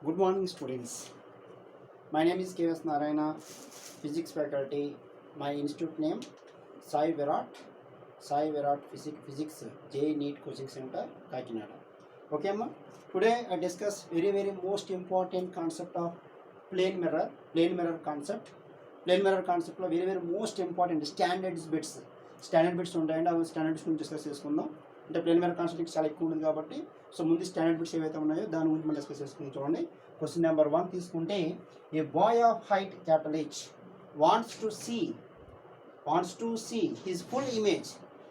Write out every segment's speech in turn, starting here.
Good morning, students. My name is K.S. Narayana, Physics faculty. My institute name Sai Virat Physics J NEET Coaching Center, Kakinada. Okay, ma. Today I discuss very most important concept of plane mirror. Plane mirror concept. Plane mirror concept lo very most important standard bits ఉంటాయండి. అవి standard bits గురించి discuss చేసుకుందాం. అంటే plane mirror concept చాలా ఎక్కువ ఉంటుంది కాబట్టి so ముందు స్టాండర్డ్ బిట్స్ ఏవైతే ఉన్నాయో దాని గురించి మనం డిస్కస్ చేసుకుందాం. చూడండి, క్వశ్చన్ నెంబర్ 1 తీసుకుంటే, a boy of height capital H wants to see his full image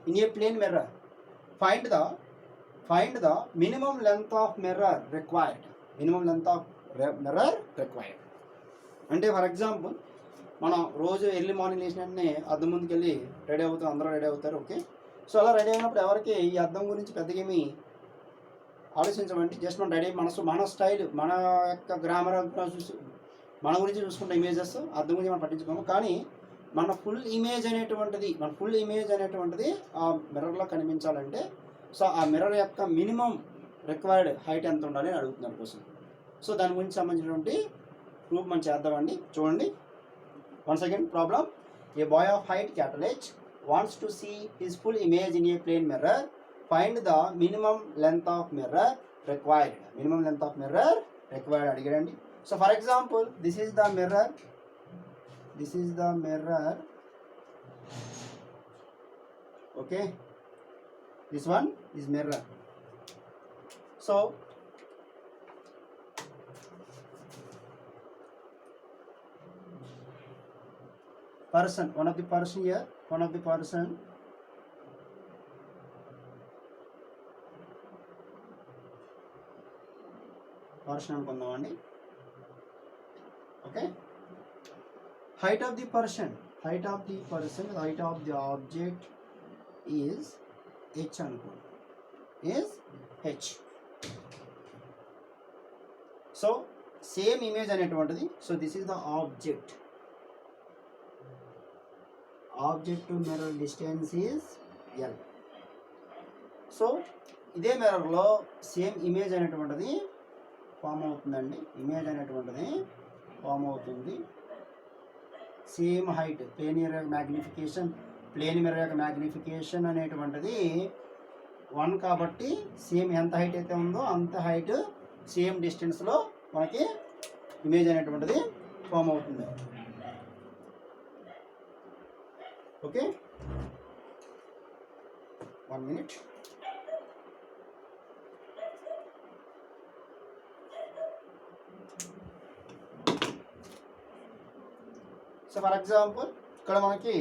in a plane mirror. Find the minimum length of mirror required. అంటే ఫర్ ఎగ్జాంపుల్ మనం రోజు ఎర్లీ మార్నింగ్ లేచిన వెంటనే అద్దం ముందుకు వెళ్ళి రెడీ అవుతాం, అందరూ రెడీ అవుతారు. ఓకే, సో అలా రెడీ అయినప్పుడు ఎవరికి ఈ అద్దం గురించి పెద్దగా ఏమి ఆలోచించమండి. జస్ట్ మనం రెడీ మన స్టైల్, మన యొక్క గ్రామర్ చూసి మన గురించి చూసుకుంటే ఇమేజెస్ అద్దం గురించి మనం పట్టించుకోము. కానీ మన ఫుల్ ఇమేజ్ అనేటువంటిది ఆ మిర్రర్లో కనిపించాలంటే సో ఆ మిర్రర్ యొక్క మినిమం రిక్వైర్డ్ హైట్ ఎంత ఉండాలి అని అడుగుతున్నారు క్వశ్చన్. సో దాని గురించి సంబంధించినటువంటి ప్రూఫ్ మనం చేద్దామండి. చూడండి, once again problem. A boy of height capital H wants to see his full image in a plane mirror. Find the minimum length of mirror required. అడిగాడండి. So for example, this is the mirror. Okay, this one is mirror. So one of the person అనుకుందామండి. Okay, height of the object is h అనుకోండి, is h. So same image అనేటువంటిది, so this is the object to mirror distance is L. So ఇదే మిర్రర్లో same image అనేటువంటిది form అవుతుందండి. Same height, plane mirror యొక్క magnification అనేటువంటిది 1 కాబట్టి same ఎంత హైట్ అయితే ఉందో అంత హైట్ సేమ్ డిస్టెన్స్లో మనకి ఇమేజ్ అనేటువంటిది ఫామ్ అవుతుంది. Okay, 1 minute. So for example ఇక్కడ మనకి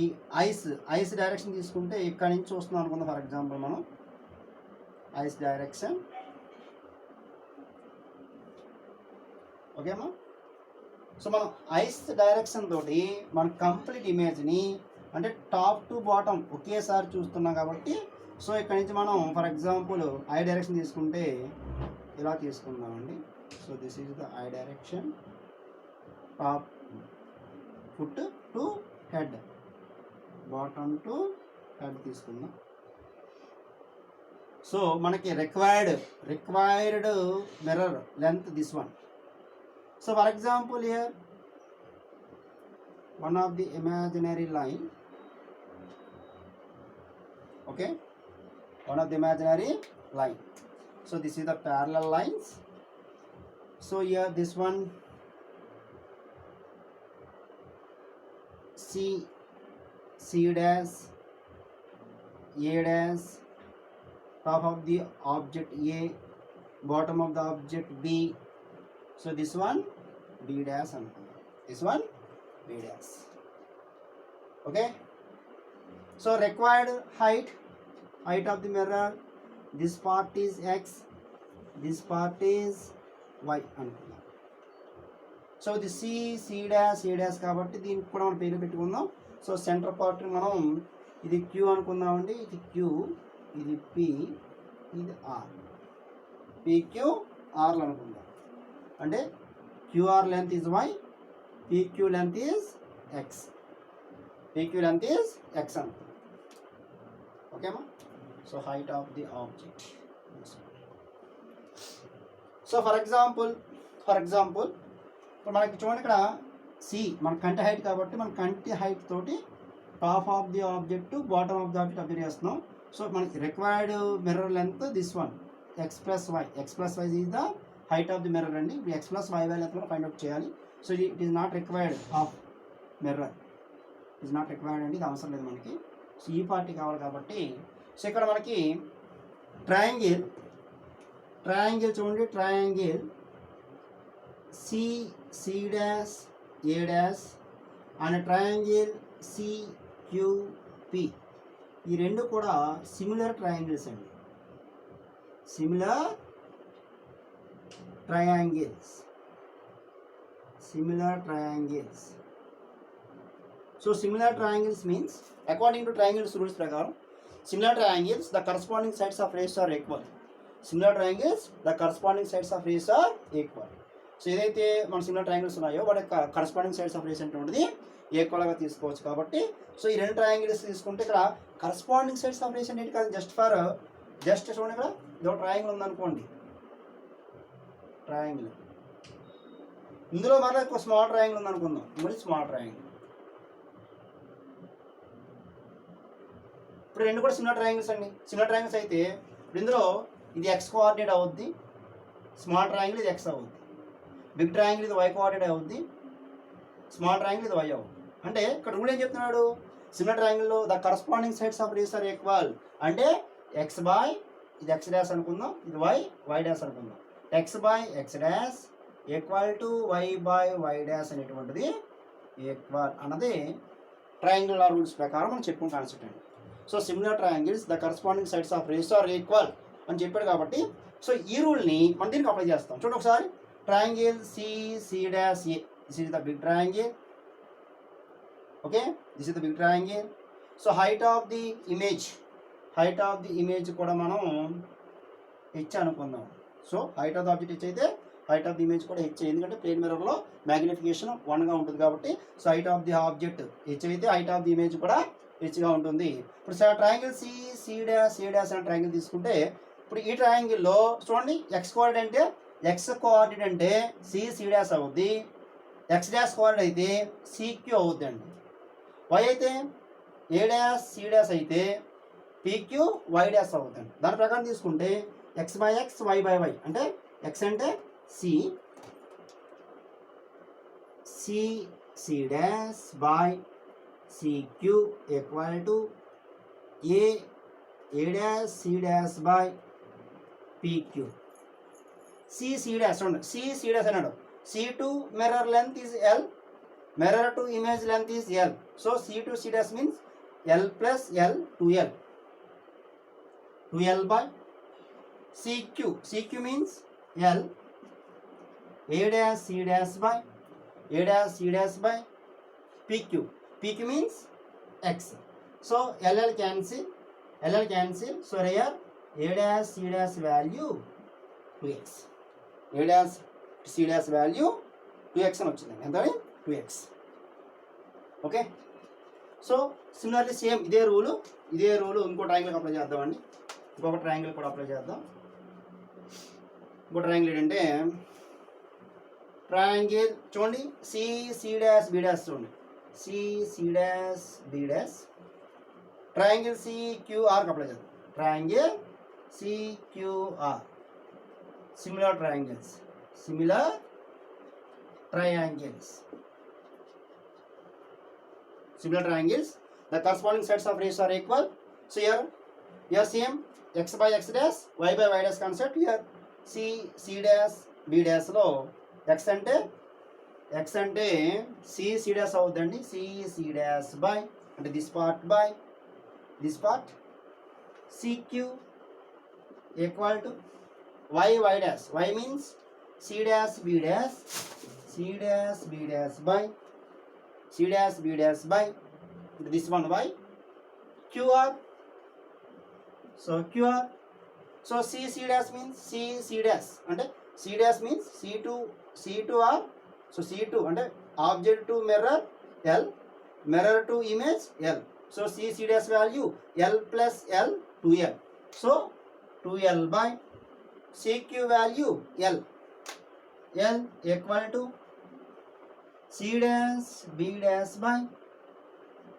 ఈ ఐస్ డైరెక్షన్ తీసుకుంటే ఇక్కడ నుంచి చూస్తున్నాం అనుకుందాం. ఫర్ ఎగ్జాంపుల్ మనం ఐస్ డైరెక్షన్, ఓకేమా. సో మనం ఐస్ డైరెక్షన్ తోటి మన కంప్లీట్ ఇమేజ్ని అంటే టాప్ టు బాటమ్ ఒకేసారి చూస్తున్నాం కాబట్టి సో ఇక్కడ నుంచి మనం ఫర్ ఎగ్జాంపుల్ ఐ డైరెక్షన్ తీసుకుంటే ఇలా తీసుకుందామండి. So this is the eye direction, top foot to head, bottom to head తీసుకుందాం. సో మనకి required mirror length this one. So for example here, one of the imaginary line, okay, so this is the parallel lines. So here this one C dash, A dash, top of the object A, bottom of the object B. So this one B dash and this one B dash. Okay, so required height of the mirror, this part is X, this part is Y అనుకుందాం. So ఇది C dash కాబట్టి దీనికి కూడా మనం పేరు పెట్టుకుందాం. So centre part మనం ఇది Q అనుకుందామండి. ఇది Q, ఇది P, ఇది R, PQR అనుకుందాం. అంటే QR length is Y, PQ length is X. అనుకుందాం. ఓకేమా. So height of the object. So for example ఇప్పుడు మనకి చూడండి ఇక్కడ సి మన కంటి హైట్ కాబట్టి మన కంటి హైట్ తోటి top of the object bottom of the object observe చేస్తున్నాం. సో మనకి required mirror length this one X plus Y is the height of the mirror అండి. ఇప్పుడు ఎక్స్ ప్లస్ వై లెంత్ కూడా ఫైండ్ అవుట్ చేయాలి. So it is not required of mirror, it is not required అండి, ఇది అవసరం లేదు మనకి. So ఈ పార్టీ కావాలి కాబట్టి సో ఇక్కడ మనకి ట్రయాంగిల్ చూడండి, triangle C dash A dash and triangle CQP, ఈ రెండు కూడా సిమిలర్ ట్రయాంగిల్స్ అండి, similar triangles. So similar triangles means according to triangles rules ప్రకారం similar triangles the corresponding sides of rays are equal. Similar triangles the corresponding sides of rays are equal. So ఏదైతే మన similar triangles ఉన్నాయో వాటి corresponding sides of race అంటే ఈక్వల్గా తీసుకోవచ్చు. కాబట్టి so ఈ రెండు ట్రయాంగిల్స్ తీసుకుంటే ఇక్కడ కరస్పాండింగ్ సైడ్స్ ఆఫ్ రేస్ అంటే కాదు, జస్ట్ చూడండి ఇక్కడ ఇదో ట్రయాంగిల్ ఉందనుకోండి, ట్రయాంగిల్ ఇందులో మళ్ళీ ఒక స్మాల్ ట్రయాంగిల్ ఉందనుకుందాం, మరి స్మాల్ ట్రయాంగిల్. ఇప్పుడు రెండు కూడా సిమిలర్ ట్రయాంగిల్స్ అండి. సిమిలర్ ట్రయాంగిల్స్ అయితే ఇప్పుడు ఇందులో ఇది ఎక్స్ కోఆర్డినేట్ అవుద్ది, స్మాల్ ట్రయాంగిల్ ఇది ఎక్స్ అవుద్ది. బిగ్ ట్రయాంగిల్ ఇది వై కోఆర్డినేట్ అవుద్ది, స్మాల్ ట్రయాంగిల్ ఇది వై అవుద్ది. అంటే ఇక్కడ రూల్ ఏం చెప్తున్నాడు, సిమిలర్ ట్రయాంగిల్లో the corresponding sides of rays are equal. అంటే ఎక్స్ బై ఇది ఎక్స్ డాష్ అనుకుందాం, ఇది వై డాష్ అనుకుందాం. X by X dash equal to Y by Y dash అనేటువంటిది ఈక్వల్ అన్నది ట్రయాంగిల్ రూల్స్ ప్రకారం మనం చెప్పుకున్న కాన్సెప్ట్ అండి. So similar triangles the corresponding sides of rays are equal అని చెప్పాడు కాబట్టి సో ఈ రూల్ని మనం దీనికి అప్లై చేస్తాం. చూడండి ఒకసారి, triangle C dash A, this is the big triangle. Okay, this is the big triangle. So height of the image కూడా మనం హెచ్ అనుకుందాం. So height of the object H అయితే హైట్ ఆఫ్ ది ఇమేజ్ కూడా H, ఎందుకంటే plane మిర్రర్లో magnification 1గా ఉంటుంది కాబట్టి. So height of the object H అయితే హైట్ ఆఫ్ ది ఇమేజ్ కూడా హెచ్గా ఉంటుంది. ఇప్పుడు triangle C dash A dash అనే ట్రయాంగిల్ తీసుకుంటే ఇప్పుడు ఈ ట్రయాంగిల్లో చూడండి ఎక్స్ కోఆర్డినేట్ అంటే సి డాష్ అవుద్ది, ఎక్స్ డాష్ కోఆర్డినేట్ అయితే సిక్యూ అవుద్ది అండి. వై అయితే ఏ డాష్ సి డాష్ అయితే పీక్యూ వై డాష్ అవుతుంది. దాని ప్రకారం తీసుకుంటే X by X Y by Y, అంటే ఎక్స్ అంటే C dash by CQ equal to A dash C dash by PQ. C dash చూడండి, సి డాష్ అన్నాడు. C to mirror length is L, mirror to image length is L. So C to C dash means L plus L 2L by CQ means L, A dash C dash by PQ means X. So LL cancel. So here A dash C dash value 2X, A dash C dash value 2X అని వచ్చింది, ఎంత 2X. Okay, so similarly same ఇదే rule ఇంకో ట్రయాంగిల్కి apply చేద్దామండి. ఇంకొక triangle కూడా apply చేద్దాం. ఇంకో ట్రయాంగిల్ ఏంటంటే ట్రయాంగిల్ చూడండి సి డాష్ బి డాష్, చూడండి C dash B dash. Triangle సిక్యూఆర్కి అప్లై చేద్దాం. Triangle CQR, similar triangles the corresponding sides of rays are equal. So here same x by x dash y by y dash concept. Here c dash b dash లో x అంటే c dash అవుతుందండి. c dash by అంటే this part by this part cq equal to y dash. Y means c dash b dash by this one by QR. So QR. So C dash means C dash అంటే C dash means C2 R. So C2 అంటే object to mirror L, mirror to image L. So C dash value L plus L 2L. So 2L by CQ value L. L equal to C dash B dash by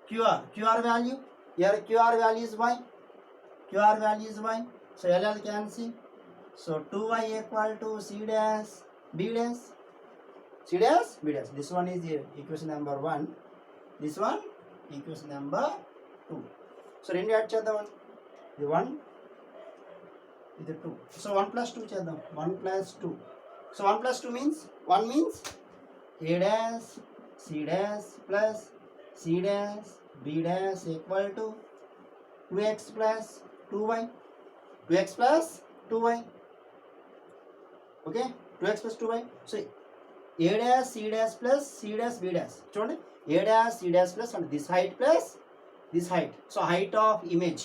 QR. QR value. Here QR value is Y. QR value is Y. So LL cancel. So 2Y equal to C dash B dash. C dash B dash. This one is equation number 1. This one equation number 2. So రెండు add చేద్దాం. ఇది 1, ఇది 2. So 1 plus 2 చేద్దాం. 1 plus 2. So 1 plus 2 means 1 means A dash C dash plus C dash B dash equal to 2x plus 2y. 2x plus 2y. Okay, 2x plus 2y. So A dash C dash plus C dash B dash. చూడండి, A dash C dash plus and this height plus this height. So height of image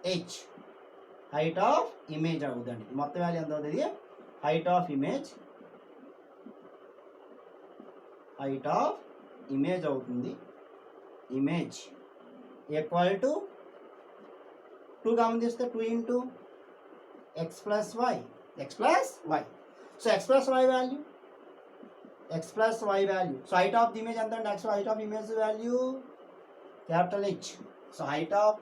h. Height of image అవుతుంది. మొత్తం value ఎంత అవుతుంది? Height of image అవుతుంది. Image equal to 2 common తీస్తే 2 into x plus y. So x plus y value. So height of the image ఎంత? Actual height of image value capital H. So height of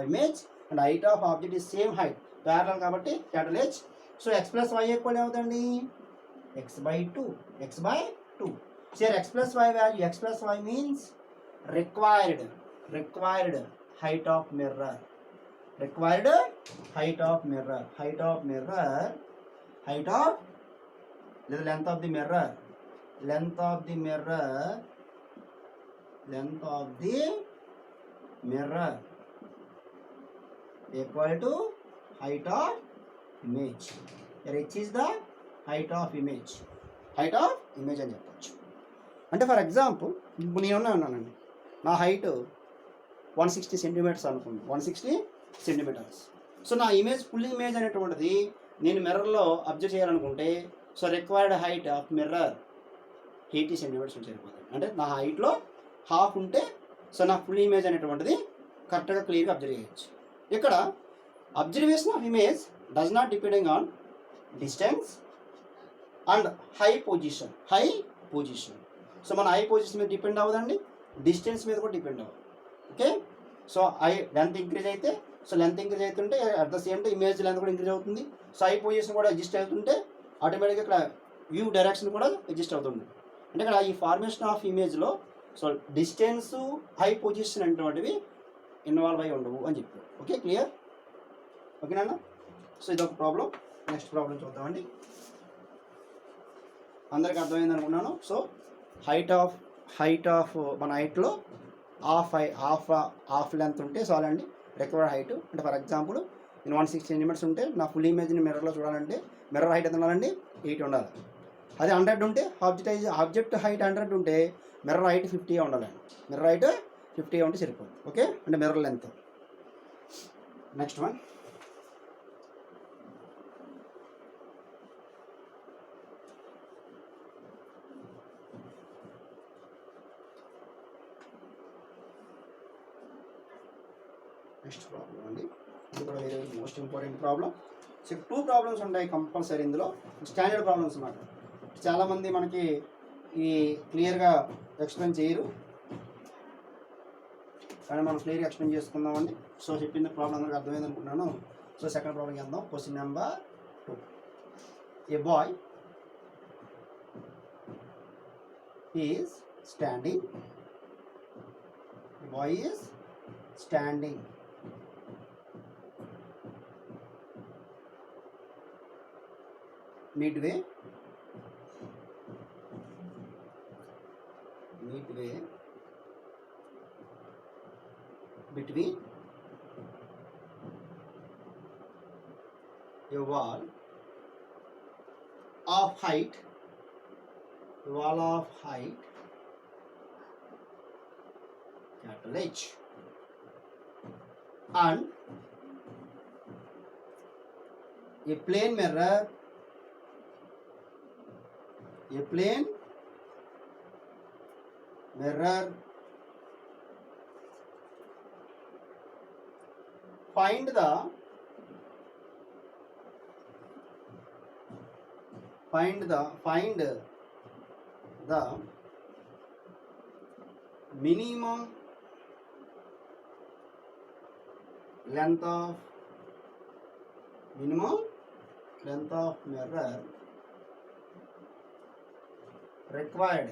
image and height of object is same height, parallel కాబట్టి capital H. So x plus y equal అవుతుంది x by 2. So here x plus y value, x plus y means required height of mirror. Height of length of the mirror. Length of the mirror equal to height of image. Here h is the height of image అని చెప్పచ్చు. అంటే for example ఇప్పుడు నేను ఉన్నానండి, నా height 160 centimetres అనుకోండి, 160 centimetres. So నా image full image అనేటువంటిది నేను మిర్రర్లో అబ్జర్వ్ చేయాలనుకుంటే, so required height of mirror 80 centimetres సరిపోతుంది. అంటే నా హైట్లో హాఫ్ ఉంటే సో నా ఫుల్ ఇమేజ్ అనేటువంటిది కరెక్ట్గా క్లియర్గా అబ్జర్వ్ చేయొచ్చు. ఇక్కడ observation of image does not depending on distance and high position. So మన హై పొజిషన్ మీద డిపెండ్ అవ్వదండి, డిస్టెన్స్ మీద కూడా డిపెండ్ అవ్వదు. ఓకే, సో లెంత్ ఇంక్రీజ్ అయితే, సో లెంత్ ఇంక్రీజ్ అవుతుంటే at the same time image length కూడా ఇంక్రీజ్ అవుతుంది. సో హై పొజిషన్ కూడా అడ్జస్ట్ అవుతుంటే ఆటోమేటిక్గా ఇక్కడ వ్యూ డైరెక్షన్ కూడా అడ్జస్ట్ అవుతుంది. అంటే ఇక్కడ ఈ ఫార్మేషన్ ఆఫ్ ఇమేజ్లో సో డిస్టెన్స్ హై పొజిషన్ అనేటువంటివి ఇన్వాల్వ్ అయి ఉండవు అని చెప్పారు. Okay, clear? ఓకేనా? సో ఇదొక ప్రాబ్లం. నెక్స్ట్ ప్రాబ్లం చూద్దామండి. అందరికి అర్థమైంది అనుకున్నాను. సో హైట్ ఆఫ్ మన హైట్లో హాఫ్ లెంత్ ఉంటే చాలండి రిక్వైర్డ్ హైట్. అంటే ఫర్ ఎగ్జాంపుల్ నేను 160 సెంటీమీటర్స్ ఉంటే నా ఫుల్ ఇమేజ్ని మిర్రర్లో చూడాలంటే మిర్రర్ హైట్ ఎంత ఉండాలండి? 8 ఉండాలి. అది 100 ఉంటే ఆబ్జెక్ట్ హైట్ 100 ఉంటే మిర్రర్ హైట్ 50 ఉండాలండి. మిర్రర్ హైట్ 50 ఉంటే సరిపోతుంది. ఓకే, అంటే mirror length. Next one, next problem అండి. ఇది కూడా very most important problem. So 2 problems ఉంటాయి కంపల్సరీ ఇందులో, స్టాండర్డ్ ప్రాబ్లమ్స్ అన్నమాట. చాలామంది మనకి ఈ క్లియర్గా ఎక్స్ప్లెయిన్ చేయరు, కానీ మనం క్లియర్గా ఎక్స్ప్లెయిన్ చేసుకుందామండి. సో చెప్పింది ప్రాబ్లం అందరికి అర్థమైంది అనుకుంటున్నాను. సో సెకండ్ ప్రాబ్లంకి వెళ్దాం. Question number 2. A boy is standing. midway between a wall of height capital H and a plane mirror find the minimum length of mirror required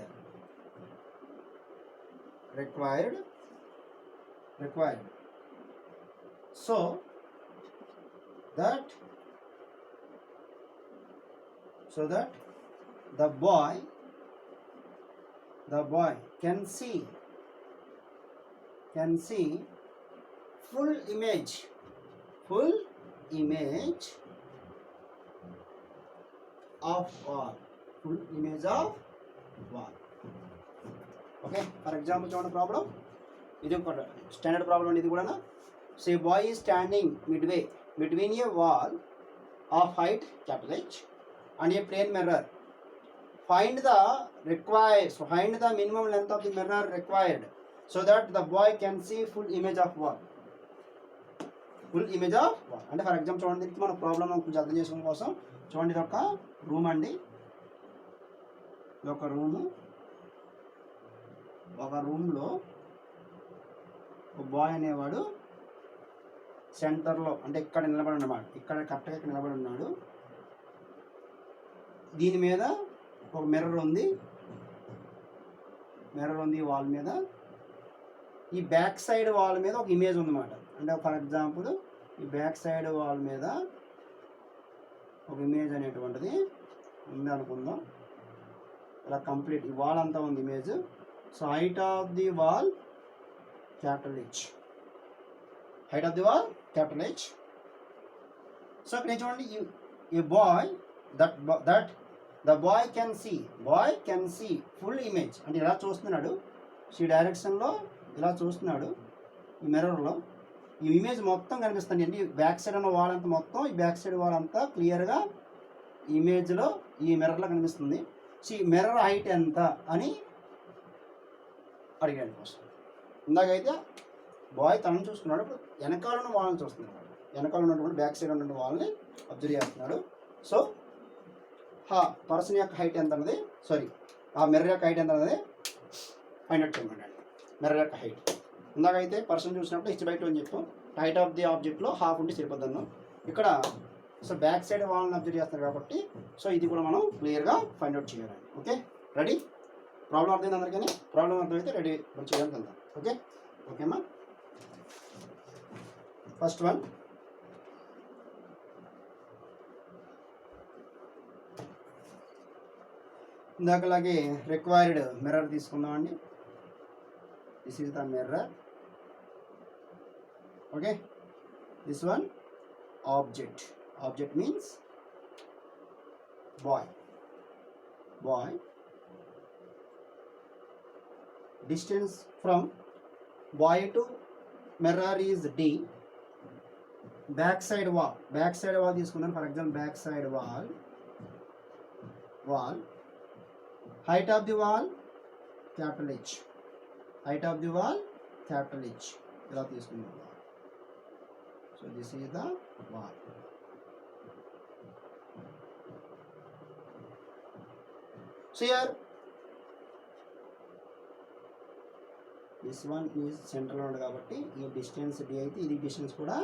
so that the boy can see full image of wall. Okay, for example, చూడండి problem ఇది ఒక standard problem అండి ఇది కూడా. So A boy is standing midway between a wall of height H and a plane mirror. Find the minimum length of the mirror required so that the boy can see full image of wall. అంటే for example చూడండి, దీనికి మన problem కొంచెం అర్థం చేసుకోవడం కోసం చూడండి, ఇది ఒక రూమ్ అండి. ఇది ఒక రూమ్లో ఒక బాయ్ అనేవాడు సెంటర్లో, అంటే ఇక్కడ నిలబడి ఉన్నమాట, ఇక్కడ కరెక్ట్గా ఇక్కడ నిలబడి ఉన్నాడు. దీని మీద ఒక మిర్రర్ ఉంది వాల్ మీద. ఈ బ్యాక్ సైడ్ వాల్ మీద ఒక ఇమేజ్ ఉందన్నమాట. అంటే ఫర్ ఎగ్జాంపుల్ ఈ బ్యాక్ సైడ్ వాల్ మీద ఒక ఇమేజ్ అనేటువంటిది ఉంది అనుకుందాం. ఇలా కంప్లీట్ ఈ వాల్ అంతా ఉంది image. So height of the wall H. So ఇక్కడ చూడండి, ఈ bye the boy can see full image. అంటే ఇలా చూస్తున్నాడు, ఈ డైరెక్షన్లో ఇలా చూస్తున్నాడు. ఈ మిర్రర్లో ఈ ఇమేజ్ మొత్తం కనిపిస్తుంది అండి. బ్యాక్ సైడ్ ఉన్న వాల్ అంతా మొత్తం, ఈ బ్యాక్ సైడ్ వాల్ అంతా క్లియర్గా ఇమేజ్లో ఈ మిర్రర్లో కనిపిస్తుంది. సో ఈ మిర్రర్ హైట్ ఎంత అని అడిగాడు ఫస్ట్. ఇందాకైతే బాయ్ తనను చూసుకున్నాడు, ఇప్పుడు వెనకాల ఉన్న వాళ్ళని చూస్తున్నాడు. వెనకాల ఉన్నటువంటి బ్యాక్ సైడ్ ఉన్నటువంటి వాళ్ళని అబ్జర్వ్ చేస్తున్నాడు. సో పర్సన్ యొక్క హైట్ ఎంత అన్నది, ఆ మిర్రర్ యొక్క హైట్ ఎంత అన్నది ఫైండ్ అవుట్ చేయమండి. మిర్రర్ యొక్క హైట్ ఇందాకైతే పర్సన్ చూసినప్పుడు h/2 అని చెప్పాం. హైట్ ఆఫ్ ది ఆబ్జెక్ట్లో హాఫ్ ఉంటే సరిపోద్దాను. ఇక్కడ సో బ్యాక్ సైడ్ వాళ్ళని అబ్జర్వ్ చేస్తారు కాబట్టి సో ఇది కూడా మనం క్లియర్గా ఫైండ్ అవుట్ చేయాలి. Okay, ready? ప్రాబ్లం అర్థమైంది అందరికీ? ప్రాబ్లం అర్థమైతే రెడీ మనం చేయడానికి వెళ్దాం. ఓకేమ్మా. ఫస్ట్ వన్, ఇందాకలాగే రిక్వైర్డ్ మిర్రర్ తీసుకుందామండి. This is the mirror. Okay, this one object means boy. Distance from boy to mirror is D. Back side wall తీసుకుందాం. For example back side wall height of the wall H. ఇలా తీసుకుందాం. So this is the wall. So here this one is సెంటర్లో ఉంది కాబట్టి ఈ distance D అయితే ఇది distance కూడా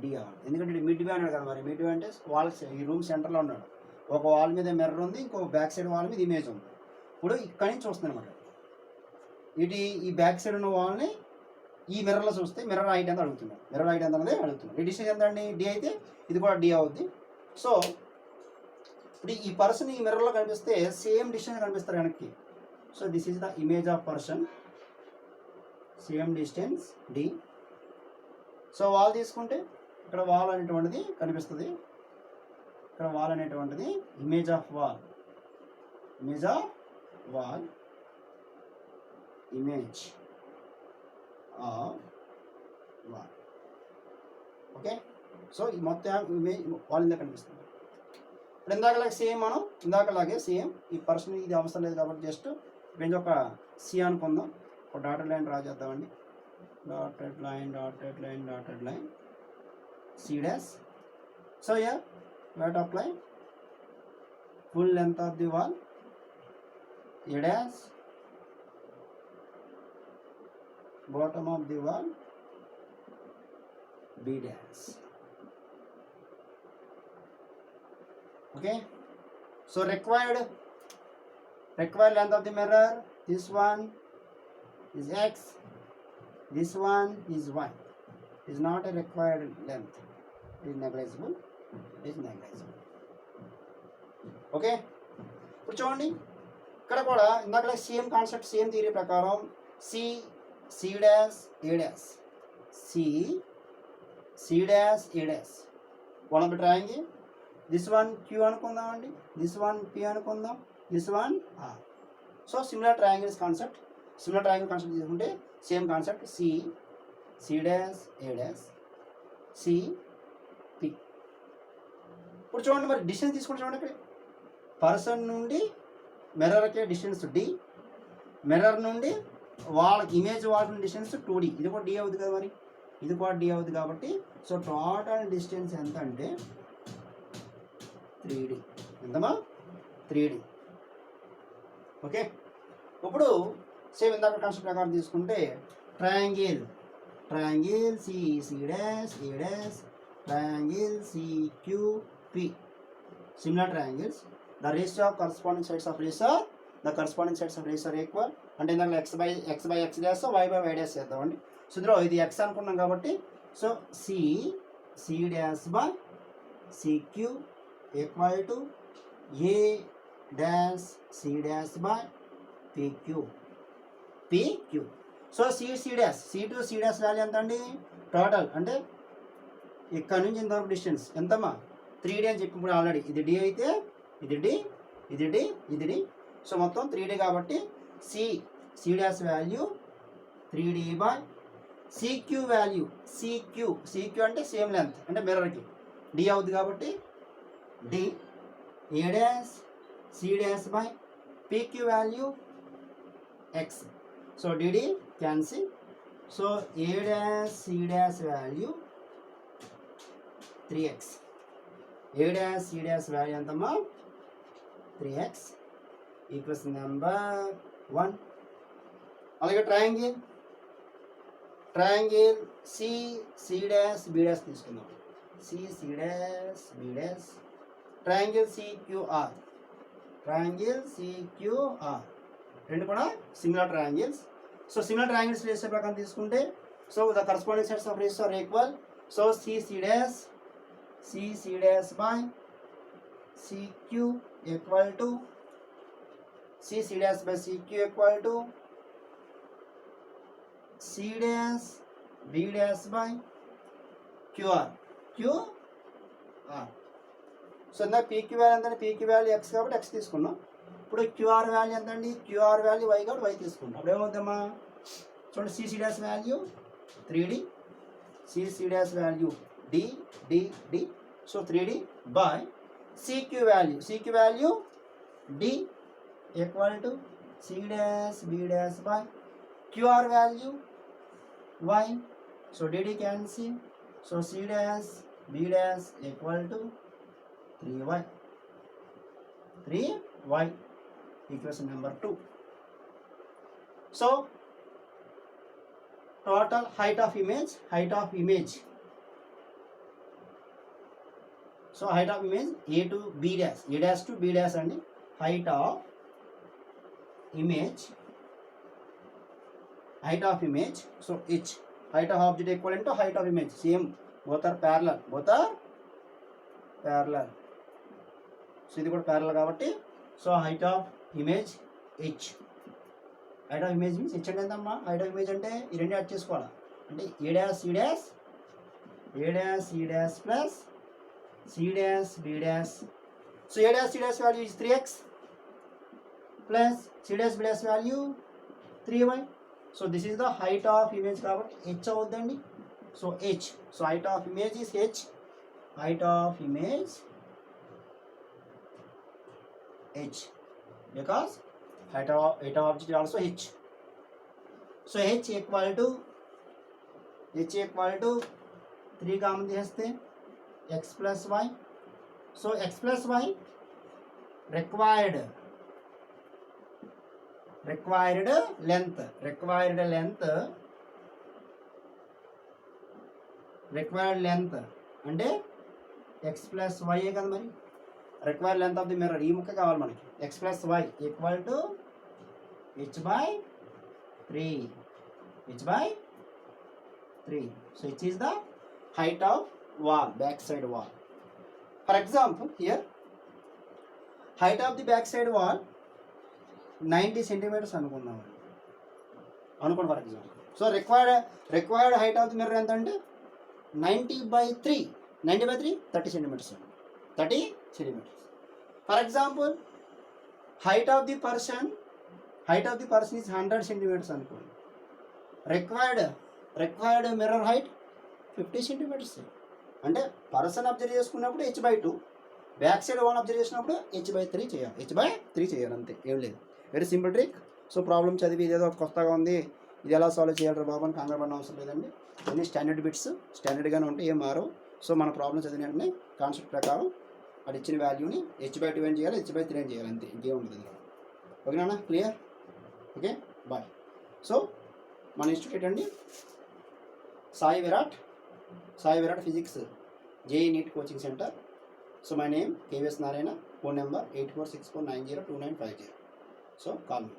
D అవ్వాలి. ఎందుకంటే ఇది మిడ్ వే అన్నాడు కదా. మరి మిడ్ వే అంటే వాల్ ఈ రూమ్ సెంటర్లో ఉన్నాడు. ఒక వాల్ మీద మిర్రర్ ఉంది, ఇంకో బ్యాక్ సైడ్ వాల్ మీద ఇమేజ్ ఉంది. ఇప్పుడు ఇక్కడి నుంచి చూస్తుంది అనమాట. ఈ బ్యాక్ సైడ్ ఉన్న వాల్ని ఈ మిర్రర్లో చూస్తే మిర్రర్ హైట్ ఎంత అడుగుతున్నాడు. ఈ డిస్టెన్స్ ఎంత అండి? D అయితే ఇది కూడా D అవుద్ది. సో ఇప్పుడు ఈ పర్సన్ ఈ మిర్రర్లో కనిపిస్తే సేమ్ డిస్టెన్స్ కనిపిస్తారు వెనక్కి. So this is the image of person, same distance D. So wall తీసుకుంటే ఇక్కడ వాల్ అనేటువంటిది కనిపిస్తుంది. ఇక్కడ వాల్ అనేటువంటిది image of wall. Okay, so ఈ మొత్తం ఇమేజ్ వాల్ మీద కనిపిస్తుంది. ఇప్పుడు ఇందాకలాగే సేమ్ ఈ పర్సన్ ఇది అవసరం లేదు కాబట్టి జస్ట్ బెంచ్ ఒక C అనుకుందాం. ఒక డాటర్ లైన్ డ్రా చేద్దామండి. dotted line, C dash. So here we have to apply full length of the wall, A dash, bottom of the wall, B dash. Okay, so required length of the mirror, this one is X, this one is Y. Is not a required length, it is negligible, okay. ఇప్పుడు చూడండి ఇక్కడ కూడా ఇందాక same concept, same theory ప్రకారం C dash A dash, C dash A dash one of the triangle. This one Q అనుకుందామండి, this one P అనుకుందాం, this one R. So similar triangles concept, similar triangle concept తీసుకుంటే same concept C dash A dash, C P. ఇప్పుడు చూడండి మరి distance తీసుకుంటే చూడండి, ఇక్కడ person నుండి మిర్రర్కి డిస్టెన్స్ డి, మిర్రర్ నుండి వాళ్ళకి ఇమేజ్ వాళ్ళకి డిస్టెన్స్ 2D. ఇది కూడా డి అవుతుంది కదా, మరి ఇది కూడా డి అవుతుంది కాబట్టి సో టోటల్ డిస్టెన్స్ ఎంత అంటే 3D. ఎంతమా 3D. ఓకే. ఇప్పుడు సేమ్ ఇందాక కాన్సెప్ట్ ప్రకారం తీసుకుంటే triangle C dash A dash, triangle CQP. Similar triangles, the ratio of corresponding sides of rays are equal. అంటే ఇందాక x by x dash, y by y dash చేద్దామండి. So ఇందులో ఇది x అనుకున్నాం కాబట్టి so C dash by CQ equal to A dash C dash by PQ. So C to C dash value ఎంత అండి total, అంటే ఇక్కడ నుంచి ఇంతవరకు డిస్టెన్స్ ఎంతమ్మా 3D అని చెప్పి ఇప్పుడు ఆల్రెడీ ఇది డి అయితే ఇది డి, ఇది డి, ఇది డి. సో మొత్తం 3D కాబట్టి C dash value 3D by CQ value, CQ అంటే సేమ్ లెంత్ అంటే మిర్రర్కి డి అవుతుంది కాబట్టి D, A dash C dash by PQ value X. So D D cancel. So A dash C dash value 3x, A dash C dash value ఎంతమ్మా 3x equals number 1. అలాగే triangle C dash B dash తీసుకుందాం, C dash B dash, triangle CQR రెండు కూడా similar triangles. So similar triangles ratio ప్రకారం తీసుకుంటే so the corresponding sets of ratio are equal. So C dash by CQ equal to C dash by CQ equal to C dash B dash by QR. So ఇందాక PQ value ఎంతండి, PQ value X కాబట్టి X తీసుకున్నాం. ఇప్పుడు QR value ఎంతండి, QR value Y కాబట్టి Y తీసుకున్నాం. అప్పుడు ఏమవుతామా చూడండి, C dash value 3D, C dash value D. So 3D by CQ value D equal to C dash B dash by QR value Y. So DD cancel. So C dash B dash equal to 3Y. Equation number 2. So total height of image. So height of image A to B dash, A dash to B dash and height of image. So H, height of object equivalent to height of image, same, both are parallel. So ఇది కూడా parallel కాబట్టి so height of image H. height of image means H అంటే ఎంతమ్మా, height of image అంటే ఈ రెండు add చేసుకోవాలా, అంటే A dash C dash plus C dash B dash. So A dash C dash value is 3x plus C dash B dash value 3y. So this is the height of image కాబట్టి H అవుతుందండి. So H. So height of image is H. Because height of object is also H. So H equal to h equal to 3 common తీసేస్తే x plus y. So x plus y required length అంటే x plus y కదా మరి. Required length of the mirror ఈ ముక్క కావాలి మనకి. X plus y equal to h by 3. So h is the height of wall, back side wall. For example, here height of the back side wall 90 centimeters అనుకోండి for example. So required height of the mirror ఎంత అంటే 90/3 30 centimeters. For example, height of the person is 100 centimeters అనుకోండి. Required mirror height 50 centimeters. అంటే person observe చేసుకున్నప్పుడు h/2, back side one observe చేసినప్పుడు h/3 చేయాలి అంతే, ఏం లేదు. Very simple trick. So problem చదివి ఇదేదో కొత్తగా ఉంది, ఇది ఎలా సాల్వ్ చేయాలి బాబు అని కంగారు పడిన అవసరం లేదండి. అన్ని స్టాండర్డ్ బిట్స్ స్టాండర్డ్గానే ఉంటాయి, ఏం మారవు. సో మన ప్రాబ్లం చదివిన వెంటనే కాన్సెప్ట్ ప్రకారం అది ఇచ్చిన వాల్యూని h/2 ఏం చేయాలి, h/3 ఏం చేయాలి, అంతే, ఇంకేం ఉంటుంది. ఓకేనా, క్లియర్? Okay, bye. సో మన ఇన్స్టిట్యూట్ అండి Sai Virat physics JEE NEET coaching centre. So my name KVS Narayana, phone number 8464902950. So call me.